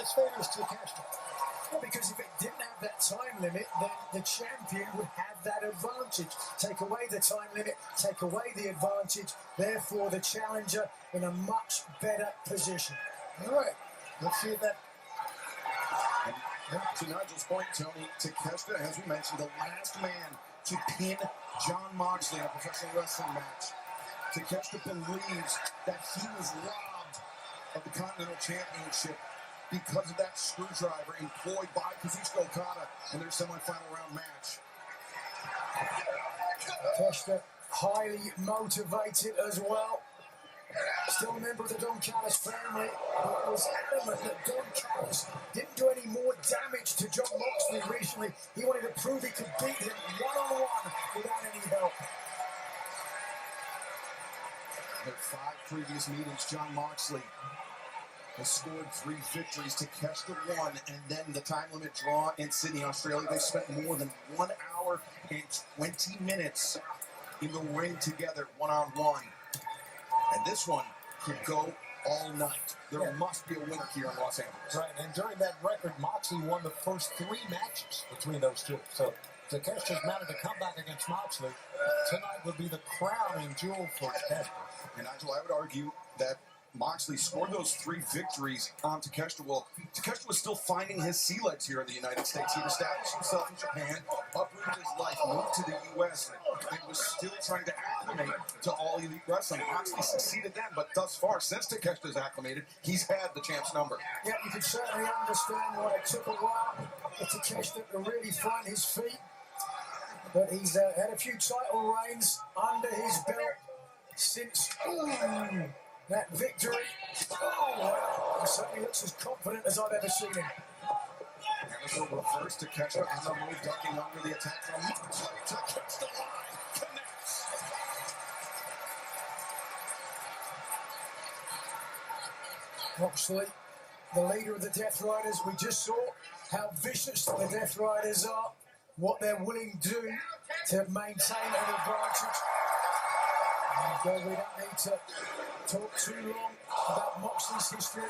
this favors Takeshita. Well, because if it didn't have that time limit, then the champion would have that advantage. Take away the time limit, take away the advantage. Therefore, the challenger in a much better position. All right, let's see if that. And to Nigel's point, Tony, Takeshita, as we mentioned, the last man to pin Jon Moxley in a professional wrestling match. Takeshita believes that he was robbed of the Continental Championship because of that screwdriver employed by Kazuchika Okada in their semifinal round match. Takeshita highly motivated as well. Still a member of the Don Callis family, but was adamant that Don Callis didn't do any more damage to Jon Moxley recently. He wanted to prove he could beat him one-on-one without any help. In 5 previous meetings, Jon Moxley has scored 3 victories. Takeshita 1, and then the time limit draw in Sydney, Australia. They spent more than 1 hour and 20 minutes in the ring together, one-on-one. And this one could go all night. There must be a winner here in Los Angeles. Right, and during that record, Moxley won the first 3 matches between those two. So Takeshita's mounted to come back against Moxley. Tonight would be the crowning jewel for Takeshita. And Nigel, I would argue that Moxley scored those 3 victories on Takeshita. Well, Takeshita was still finding his sea legs here in the United States. He'd established himself in Japan, uprooted his life, moved to the U.S., and was still trying to acclimate to All Elite Wrestling. Moxley succeeded then, but thus far, since Takeshita's acclimated, he's had the champ's number. Yeah, you can certainly understand why it took a while for Takeshita to really find his feet. But he's had a few title reigns under his belt since that victory. Oh, wow. He certainly looks as confident as I've ever seen him. And this will reverse Takeshita on the move, ducking under the attack from Moxley. Takeshita line connects. Moxley, the leader of the Death Riders. We just saw how vicious the Death Riders are, what they're willing to do to maintain an advantage. And we don't need to talk too long about Moxley's history.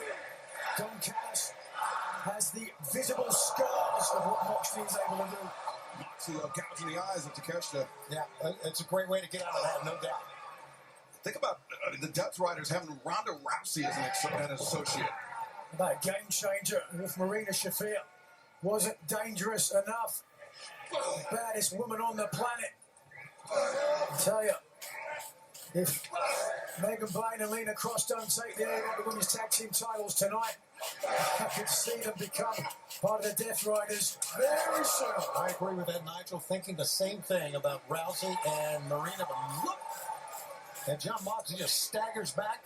Don Callis has the visible scars of what Moxley is able to do. Moxley gouging the eyes of Takeshita. Yeah, it's a great way to get out of that, no doubt. Think about the Death Riders having Ronda Rousey as an associate. About a game changer with Marina Shafir. Wasn't dangerous enough. The baddest woman on the planet. I tell you, if Megan Blaine and Lena Cross don't take the AEW Women's Tag Team titles tonight, I could see them become part of the Death Riders very soon. I agree with that, Nigel. Thinking the same thing about Rousey and Marina. But look, and Jon Moxley just staggers back.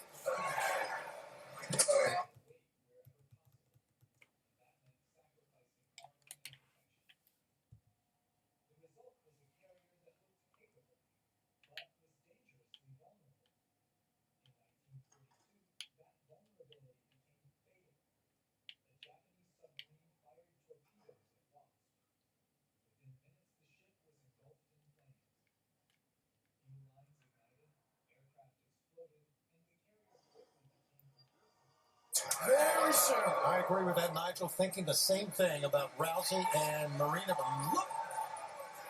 Very soon. I agree with that, Nigel. Thinking the same thing about Rousey and Marina. But look,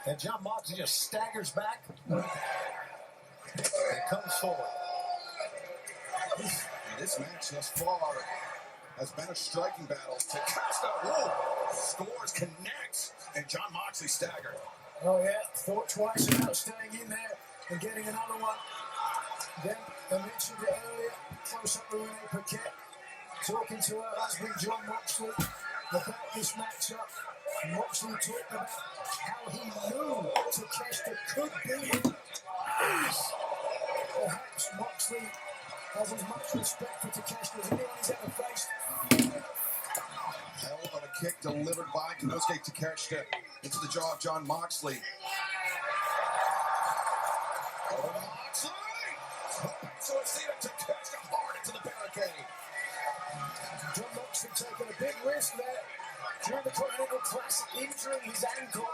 and Jon Moxley just staggers back and comes forward. This match thus far has been a striking battle. Takeshita scores, connects, and Jon Moxley staggered. Oh yeah, thought twice about staying in there and getting another one. Then I mentioned it earlier, close up to Renee Paquette, talking to her husband Jon Moxley about this matchup. Moxley talked about how he knew Takeshita could beat him. Perhaps Moxley has as much respect for Takeshita as anyone he's ever faced. Hell of a kick delivered by Konosuke Takeshita into the jaw of Jon Moxley. Oh, Moxley! So it's seen Takeshita hard into the barricade. Jon Moxley taking a big risk there during the Continental Classic, injuring his ankle.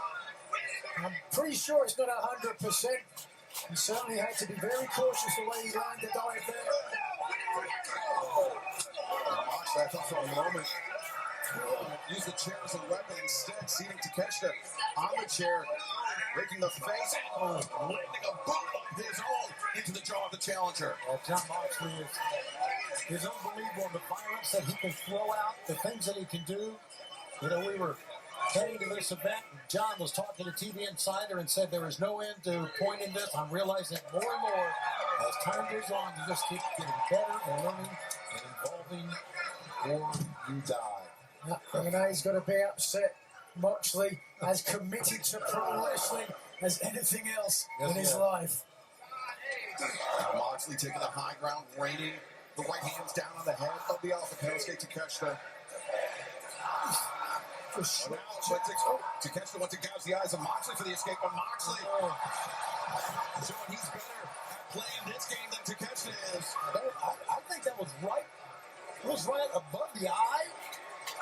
I'm pretty sure it's not 100%. He certainly had to be very cautious the way he lined the dive there. Moxley, I thought for a moment, Use the chair as a weapon instead, seating Takeshita on the chair, breaking the face, landing a boot of his own into the jaw of the challenger. John Moxley is unbelievable in the violence that he can throw out, the things that he can do. You know, we were heading to this event, and John was talking to TV Insider and said there is no end to pointing this. I'm realizing more and more as time goes on, you just keep getting better and learning and evolving, or you die. And now he's got to be upset. Moxley as committed to pro wrestling as anything else in his life. Moxley taking the high ground, raining the right hands down on the head of the Alpha Konosuke Takeshita. Takeshita went to gouge the eyes of Moxley for the escape, but Moxley showing he's better at playing this game than Takeshita is. I think that was right. It was right above the eye.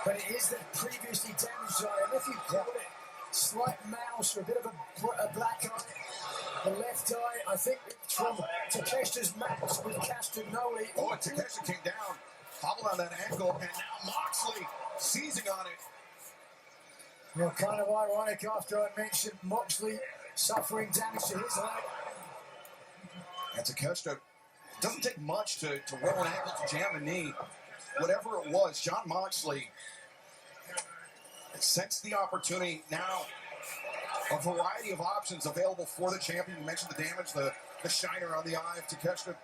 But it is the previously damaged eye. And if you call it slight mouse or a bit of a black eye, the left eye, I think it's from Takeshita's match with Castagnoli. Oh, and Takeshita came down, hobbled on that ankle, and now Moxley seizing on it. Well, kind of ironic after I mentioned Moxley suffering damage to his leg. And Takeshita, it doesn't take much to roll an ankle, to jam a knee. Whatever it was, John Moxley sensed the opportunity. Now, a variety of options available for the champion. You mentioned the damage, the shiner on the eye of Takeshita,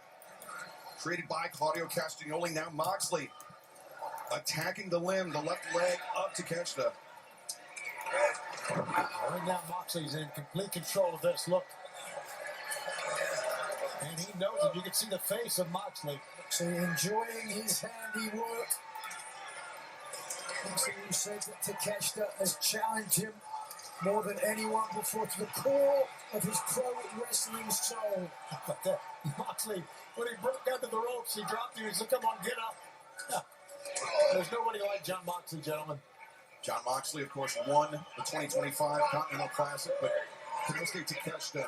created by Claudio Castagnoli. Now Moxley attacking the limb, the left leg of Takeshita. Right now, Moxley's in complete control of this. Look. And he knows it. You can see the face of Moxley. So enjoying his handiwork. Moxley, who said that Takeshita has challenged him more than anyone before to the core of his pro wrestling soul. But Moxley, when he broke out of the ropes, he dropped him. He said, "Come on, get up." There's nobody like John Moxley, gentlemen. John Moxley, of course, won the 2025 Continental Classic, but Konosuke Takeshita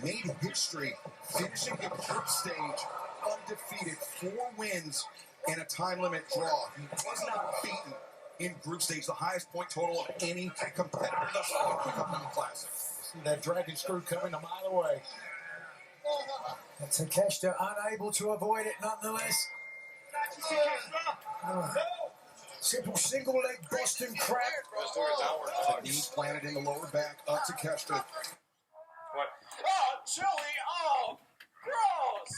made history, finishing the group stage undefeated, 4 wins and a time limit draw. He was not beaten in group stage, the highest point total of any competitor thus far in the Continental Classic. See that dragon screw coming a mile away. And Takeshita unable to avoid it nonetheless. Simple single leg Boston crab. The knee planted in the lower back of Takeshita. What? Oh, chili! Oh, gross!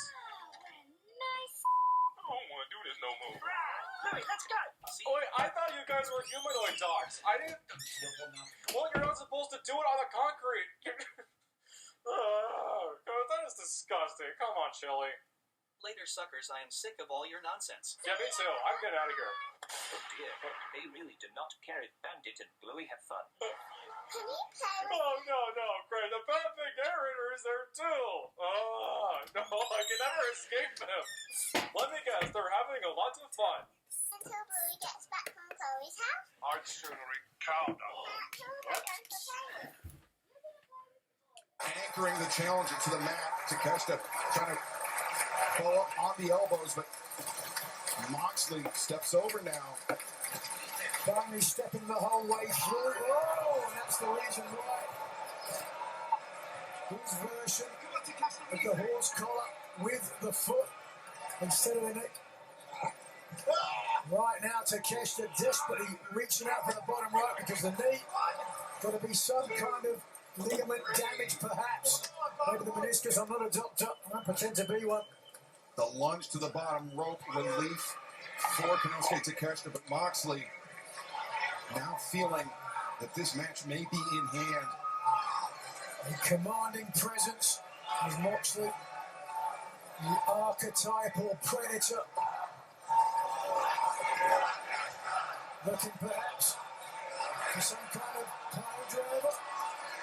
Nice. I don't want to do this no more. Louis, let's go. Oh, wait, I thought you guys were humanoid dogs. I didn't. Well, you're not supposed to do it on the concrete. God, that is disgusting. Come on, Chili. Later, suckers, I am sick of all your nonsense. Yeah, me too. I'm getting out of here. Oh dear, they really do not care if Bandit and Bluey have fun. Can you play with Oh, no, Great. The bad thing narrator is there too. Oh, no, I can never escape them. Let me guess, they're having a lot of fun. until Bluey gets back from Chloe's house? I'd sooner eat cow dog. That's all we're going to play with. Anchoring the challenger to the mat. Takeshita trying to go up on the elbows, but Moxley steps over now. Finally stepping the whole way through. Oh, and that's the reason why. His version of the horse collar with the foot instead of the neck. Right now, Takeshita desperately reaching out for the bottom rope because the knee got to be some kind of ligament damage, perhaps. Maybe the meniscus. I'm not a doctor. I don't pretend to be one. The lunge to the bottom rope relief for Konosuke Takeshita, but Moxley now feeling that this match may be in hand. A commanding presence is Moxley, the archetypal predator. Looking perhaps for some kind of power driver.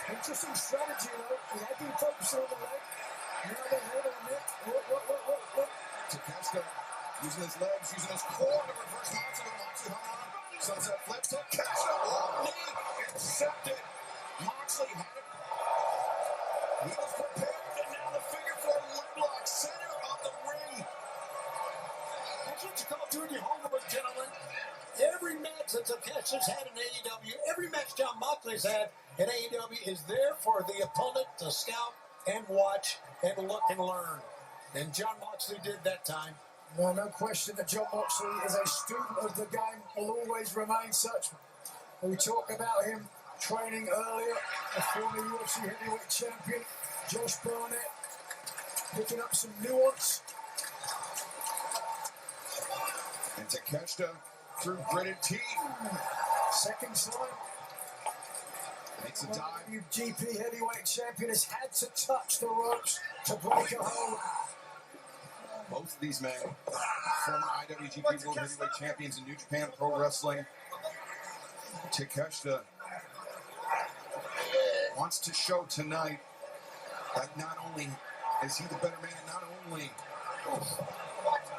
Interesting strategy, though. He had been focusing on the leg. Now the head on it. What? Takeshita using his legs, using his core to reverse Moxley. Moxley hung on. Sunset flip. Takeshita. Oh, knee intercepted. Moxley had it. He was prepared, and now the figure four leg lock, center of the ring. That's what you call Junior homework, gentlemen. Every match that Takeshi's had in AEW, every match John Moxley's had in AEW is there for the opponent to scout and watch and look and learn. And John Moxley did that time. No question that John Moxley is a student of the game, will always remain such. We talked about him training earlier, a former UFC heavyweight champion, Josh Barnett, picking up some nuance. And Takeshita through gritted teeth. Second time. Makes a dive. GP heavyweight champion has had to touch the ropes to break a hold. Both of these men, former IWGP World Heavyweight Champions in New Japan Pro Wrestling. Takeshita wants to show tonight that not only is he the better man, not only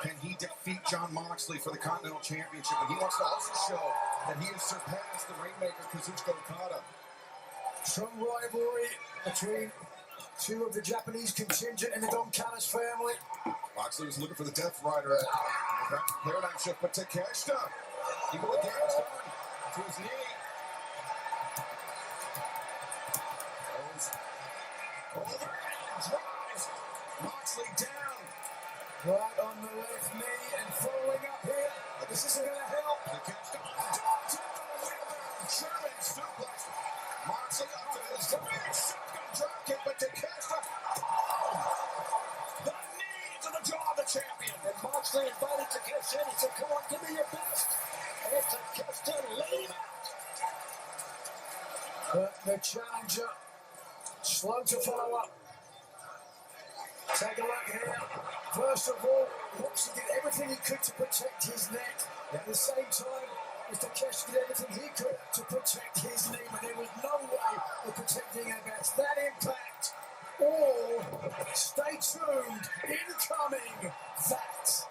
can he defeat John Moxley for the Continental Championship, but he wants to also show that he has surpassed the Rainmaker Kazuchika Okada. Strong rivalry between two of the Japanese contingent in the Don Callis family. Moxley was looking for the Death Rider. Paradigm shift, but Takeshita, he will again to his knee. Over and drives Moxley down. Right on the left knee and following up here. This isn't going to help. Takeshita, German suplex. Moxley up to his big shotgun drop kick, but Takeshita, the knee to the jaw of the champion. And Moxley invited Takeshita. He said, come on, give me your best. And Takeshita laid him out. But the challenger, slow to follow up. Take a look here. First of all, Moxley did everything he could to protect his neck. At the same time, Mr. Kesh did everything he could to protect his knee, but there was no way of protecting against that impact. Oh, stay tuned. Incoming that.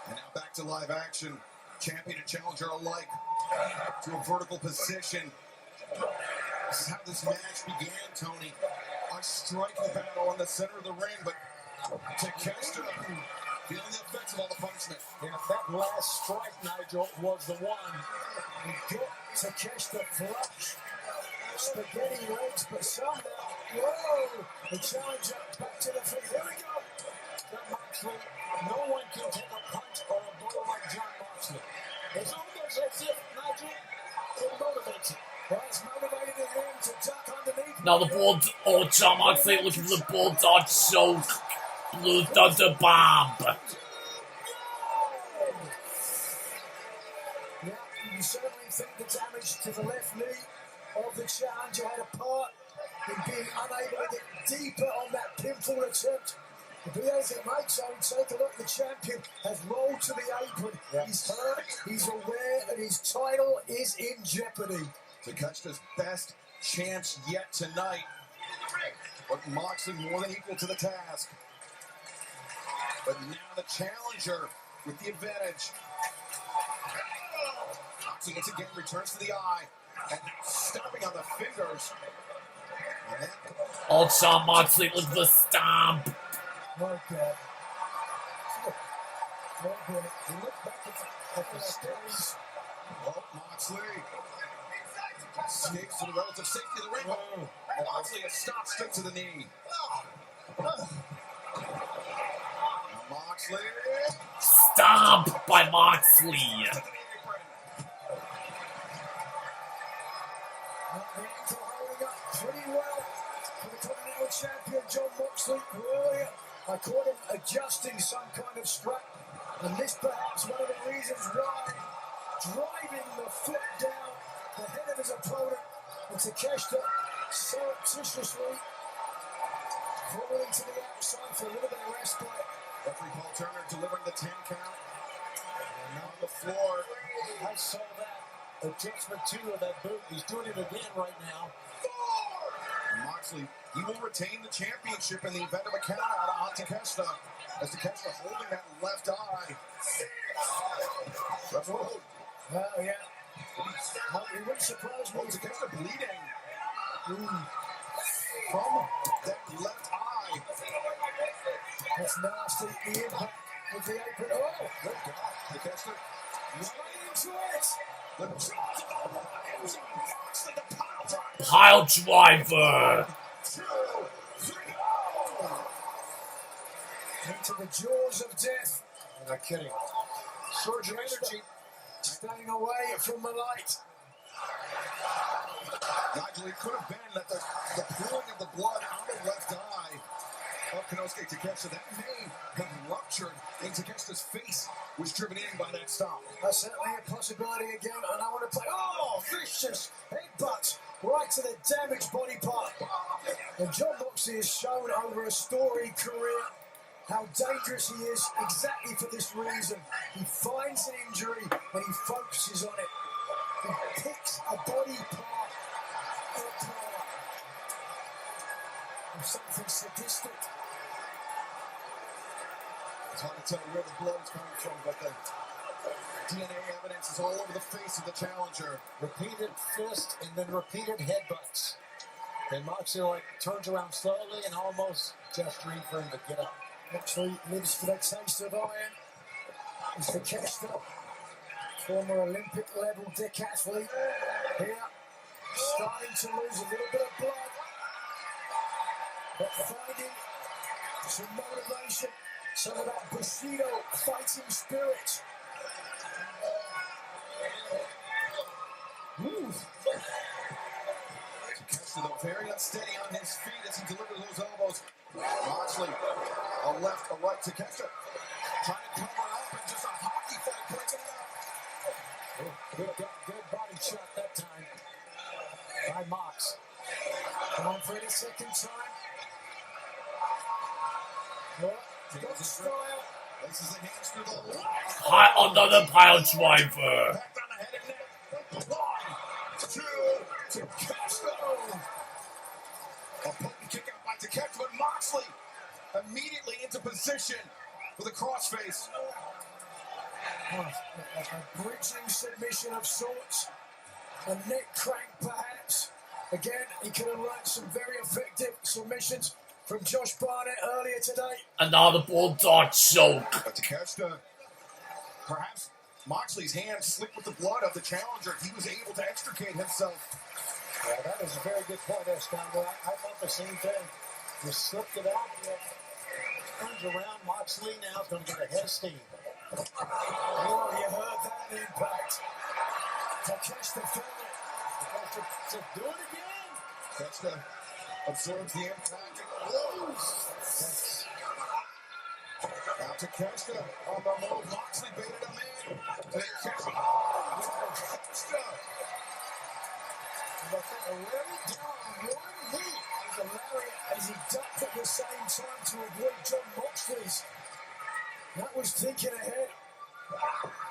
And now back to live action. Champion and challenger alike to a vertical position. This is how this match began, Tony. A striking battle in the center of the ring, but Takeshita feeling the effects of all the punishment. And that last strike, Nigel, was the one. He got Takeshita flush. Spaghetti legs, but somehow, whoa! The challenger back to the feet. Here we go. John Moxley, no one can take a punch or a blow like John Moxley. It's almost as if, Nigel, it motivates him. Well, it's motivated him to duck underneath. Now the bullet. Oh, John Moxley looking for the bulldog choke. Blue Thunder Bomb. Yeah, you certainly think the damage to the left knee of the challenger had a part in being unable to get deeper on that pinfall attempt. But be as it may, so take a look. The champion has rolled to the apron. Yeah. He's hurt. He's aware that his title is in jeopardy. Takeshita's best chance yet tonight. But Moxley more than equal to the task. But now the challenger with the advantage. Moxley once again returns to the eye. And now stomping on the fingers. And then Oh, John Moxley looking for the stomp. Okay. Okay. He looked back at the stairs. oh, Moxley escapes to the relative safety of the ring. And Moxley has stopped straight to the knee. Now Moxley Stomp by Moxley. to the apron. The ankle holding up pretty well for the Continental Champion, John Moxley. Earlier, I caught him adjusting some kind of strap, and this perhaps one of the reasons why, driving the foot down the head of his opponent, and Takeshita surreptitiously falling to the outside for a little bit of respite. Referee Paul Turner delivering the 10 count. And now on the floor. I saw that adjustment too of that boot. He's doing it again right now. And Moxley, he will retain the championship in the event of a count out on Takeshita. As Takeshita holding that left eye. Referee, Oh, yeah. It wouldn't surprise me oh, if Takeshita bleeding from that left eye. that's nasty. The impact with the apron. Oh, Good God. Takeshita straight into it. the jaws of the Lions on Moxley, the pile driver. Pile driver. 2, 3, oh. Into the jaws of death. No kidding. Surge of energy. Staying away from the light. Nigel, it could have been that the pouring of the blood out of the left eye of Konosuke Takeshita, that may have ruptured in Takeshita's face, was driven in by that stop. That's certainly a possibility again, and I want to play. Oh, vicious headbutt right to the damaged body part. And John Moxley has shown over a storied career how dangerous he is exactly for this reason. He finds an injury and he focuses on it. He picks a body part apart of something sadistic. It's hard to tell where the blood is coming from, but the DNA evidence is all over the face of the challenger. Repeated fist and then repeated headbutts. And Moxley turns around slowly and almost gesturing for him to get up. Moxley lives for that taste of iron. It's the Kester, former Olympic level decathlete. Here, starting to lose a little bit of blood, but finding some motivation, some of that Bushido fighting spirit. Takeshita, though, very unsteady on his feet as he delivers those elbows. Moxley, a left, a right. Takeshita trying to cover up and just a hockey fight breaking it up. Good body shot that time by Mox. Come on for it a second time. Well, got style. Places the hands through the leg. Another pile driver. Back on the head and neck. 1, 2, Takeshita. A potent kick out by Takeshita, but Moxley immediately into position for the crossface. A bridging submission of sorts. A neck crank, perhaps. Again, he could have learned some very effective submissions from Josh Barnett earlier today. Another bulldog choke. But Takeshita, perhaps Moxley's hand slipped with the blood of the challenger. He was able to extricate himself. Yeah, that was a very good point there, Scoundrel. I thought the same thing. Just slipped it out. Turns around. Moxley now is going to get a head of steam. Oh, you heard that impact. Takeshita felt it. To do it again. Takeshita absorbs the impact and blows. Now Takeshita on the move. Moxley baited him in. Takeshita. A very down one knee as a lariat as he ducked at the same time to avoid John Moxley's. That was thinking ahead.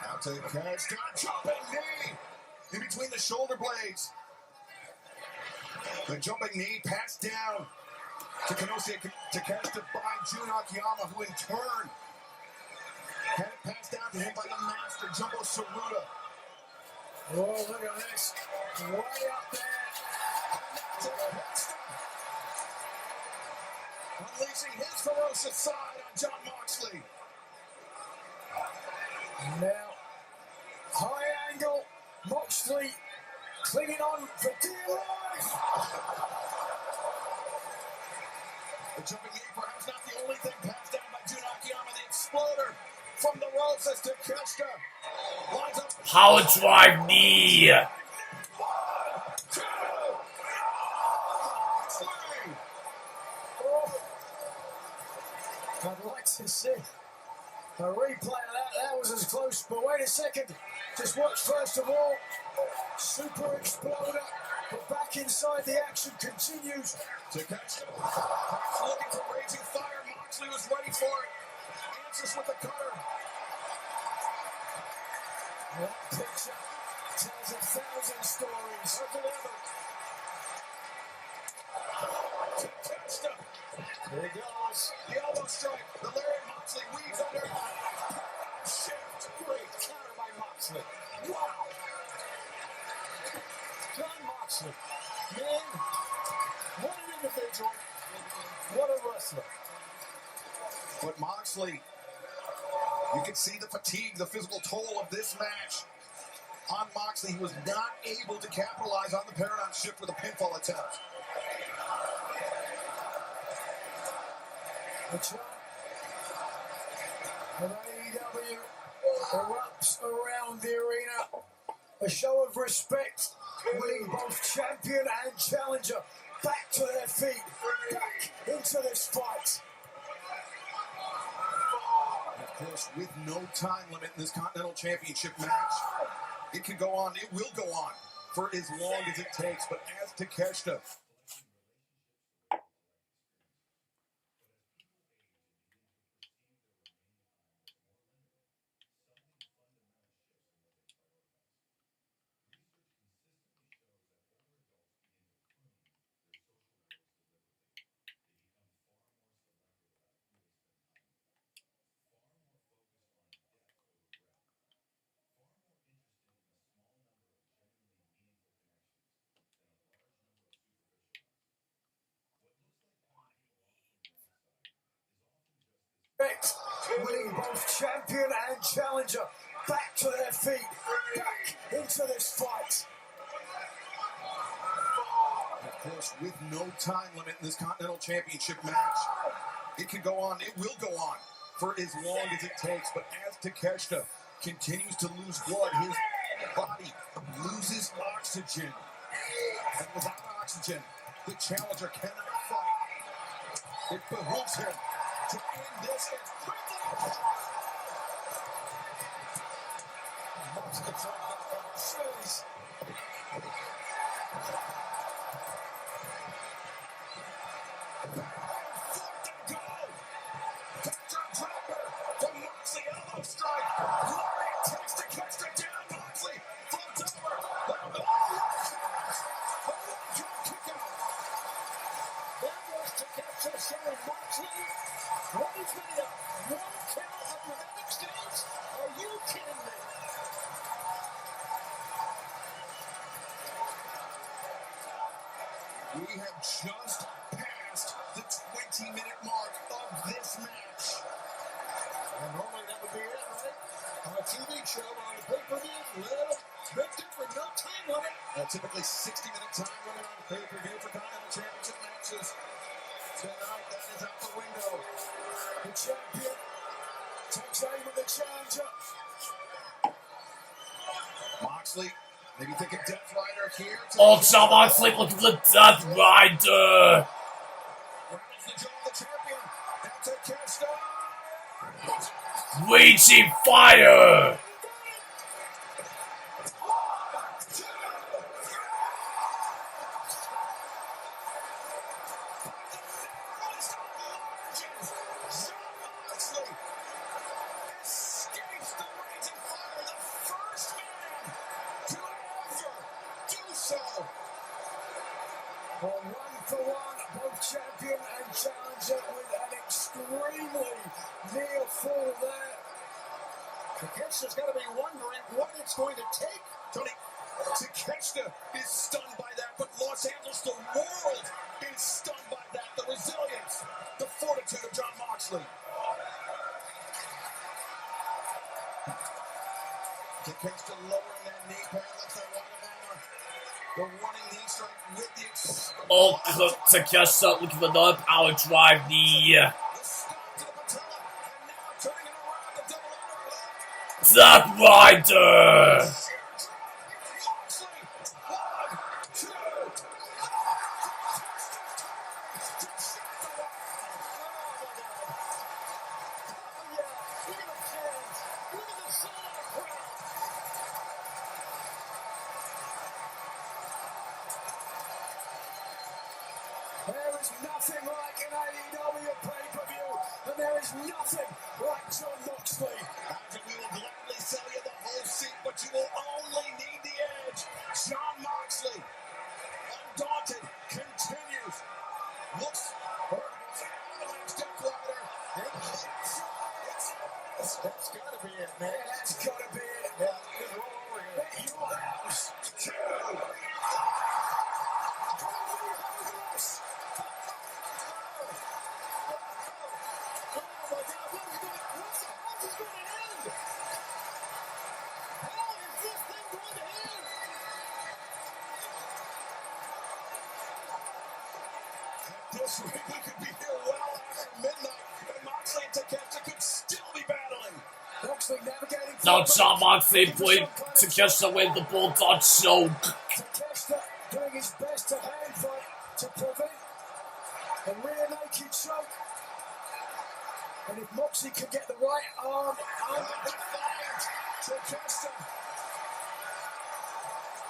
Now Takeshita, jumping knee in between the shoulder blades. The jumping knee passed down to Konosuke Takeshita by Jun Akiyama, who in turn had it passed down to him by the master, Jumbo Tsuruta. Oh, look at this. Way up there. Unleashing his ferocious side on John Moxley. Now, high angle. Moxley clinging on for dear life. The jumping knee, perhaps not the only thing passed down by Jun Akiyama. The exploder from the ropes as Takeshita lines up. Power drive knee. I'd like to see a replay of that. That was as close. But wait a second. Just watch first of all. Super exploder. But back inside the action continues. Takeshita looking for raging fire. Moxley was ready for it. Answers with the cutter. That picture tells 1,000 stories. Look at Takeshita. There he goes. The elbow strike. The lariat. Moxley weaves under. Shift. Great counter by Moxley. Wow. John Moxley. Man, what an individual. What a wrestler. But Moxley You can see the fatigue, the physical toll of this match on Moxley. He was not able to capitalize on the paradigm shift with a pinfall attempt. The chant of AEW erupts around the arena. A show of respect, winning both champion and challenger back to their feet, back into this fight. Of course, with no time limit in this Continental Championship match, it can go on, it will go on for as long as it takes. But as Takeshita Winning both champion and challenger back to their feet, back into this fight. Of course, with no time limit in this Continental Championship match, it can go on, it will go on for as long as it takes. But as Takeshita continues to lose blood, his body loses oxygen. And without oxygen, the challenger cannot fight. It behooves him to end this as quickly as we have just passed the 20-minute mark of this match. And normally that would be it, right? On a TV show, on the pay-per-view, little bit different, no time limit. Typically 60-minute time limit on the pay-per-view for Continental Championship matches. Tonight, that is out the window. The champion takes aim at the challenger. Moxley, maybe thinking Death Rider here. Oh, John Moxley looking for the Death Rider. Grabs the jaw of the champion. Now Takeshita. Raging fire. Both champion and challenger with an extremely near fall there. Takeshita's got to be wondering what it's going to take. Tony, Takeshita is stunned by that, but Los Angeles, the world, is stunned by that. The resilience, the fortitude of John Moxley. Takeshita lowering that knee pad, lets that one hammer. The running knee strike with the Oh, Takeshita looking for another power drive knee. Death Rider. There is nothing like an AEW pay-per-view, and there is nothing like John Moxley. We will gladly sell you the whole seat, but you will only need the edge. John Moxley, undaunted, continues. Looks for an avalanche Death Rider. That's got to be it, man. That's got to be it. Yeah, just roll over here. Bet your house. This week we could be here well after midnight, and Moxley and Takeshita could still be battling. Moxley navigating. Now John Moxley played Takeshita with the Bulldog choke. Takeshita doing his best to hand fight to prevent a rear naked choke. And if Moxley could get the right arm under the fight, Takeshita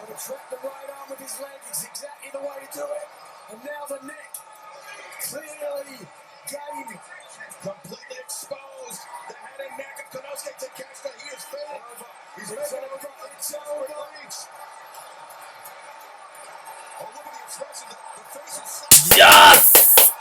would attract the right arm with his leg. It's exactly the way to do it. And now the neck clearly gained. Completely exposed. The head and neck of Konosuke Takeshita. He is fading. He's It's making over. It's over. Oh, look at the expression. The face is so Yes!